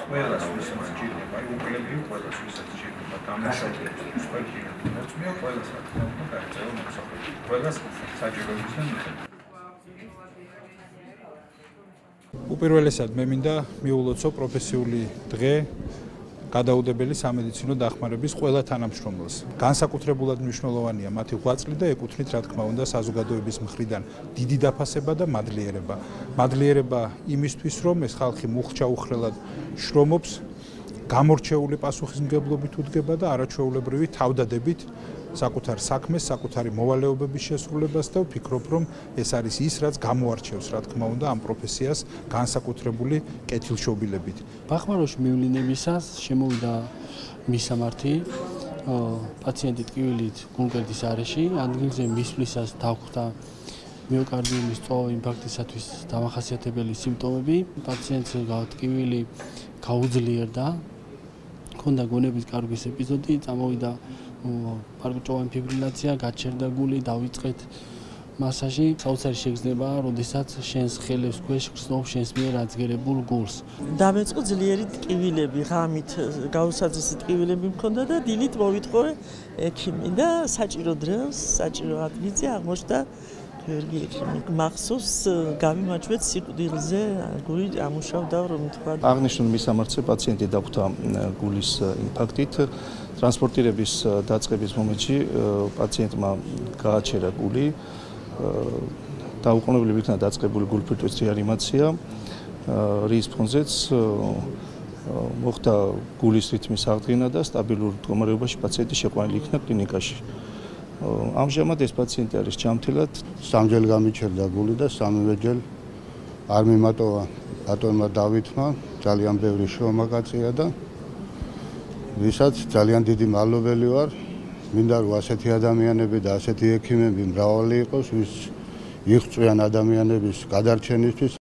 ყველას ვისაც ჭირდება, უკლები ყველას ვისაც ჭირდება დამუშავების სპექტრი. მე ყველას რა თქმა უნდა გაიწევა მოსახლეობა. ყველას საჭიროებისგან მიხედვით. უპირველესად მე მინდა მიულოცო პროფესიული დღე გადაუდებელი სამედიცინო დახმარების ყველა თანამშრომელს. განსაკუთრებულად მნიშვნელოვანია მათი ღვაწლი და ეკუთვნით რა თქმა უნდა საზოგადოების მხრიდან დიდი დაფასება და მადლიერება. მადლიერება იმისთვის, რომ ეს ხალხი მუხჩაუხრელად შრომობს, გამორჩეული პასუხისმგებლობით უდგება და არაჩვეულებრივი თავდადებით საკუთარ საქმეს, საკუთარი მოვალეობების შესრულებას და ვფიქრობ, რომ ეს არის ის, რაც გამოარჩევს, რა თქმა უნდა, ამ პროფესიას განსაკუთრებული კეთილშობილებით. ბახმაროში მივლინებისას შემოვიდა მისამართი პაციენტი ტკივილით გულმკერდის არეში, ადგილზე მისვლისას დაგვხვდა მიოკარდიუმის წვავა ინფარქტისათვის დამახასიათებელი სიმპტომები. პაციენტს ტკივილი გაუძლიერდა, ჰქონდა გონების კარგვის ეპიზოდი, წამოვიდა პარკჭოვანი ფიბრილაცია, გაჩერდა გული, დავიწყეთ მასაჟი. საოცარი შეგრძნებაა, როდესაც შენს ხელებს ქვეშ გრძნობს შენს მიერ აწგერებულ გულს. დამეწყო ძლიერი ტკივილები, ღამით გაუსაძესი ტკივილები მქონდა და დილით მოვიტყორე ექიმი და საჭირო დროს, საჭირო ადგილზე აღმოჩნდა გიორგი ექიმი. მახსოვს გამიმაჩვეთ სიკვდილზე, გული ამუშავდა, რომ თქვა. აღნიშნულ მისამართზე პაციენტი დაგვხვდა გულის ინფარქტით. ტრანსპორტირების დაწყების მომენტში პაციენტმა გააჩერა გული, დაუყოვნებლივ იქნა დაწყებული გულფირტვის რეანიმაცია, რის ფონზეც მოხდა გულის რითმის აღდგენა და სტაბილურ მდგომარეობაში პაციენტი შეყვანილი იქნა კლინიკაში. ამჟამად ეს პაციენტი არის ჯანმრთელად. სამჯერ გამიჩერდა გული და სამივე არ მიმატოვა ბატონმა დავითმა, ძალიან ბევრი შრომა გაწია და ვისაც ძალიან დიდი მადლობელი ვარ. მინდა რომ ასეთი ადამიანები და ასეთი ექიმები მრავალი იყოს, ვის იღწვიან ადამიანების გადარჩენისთვის.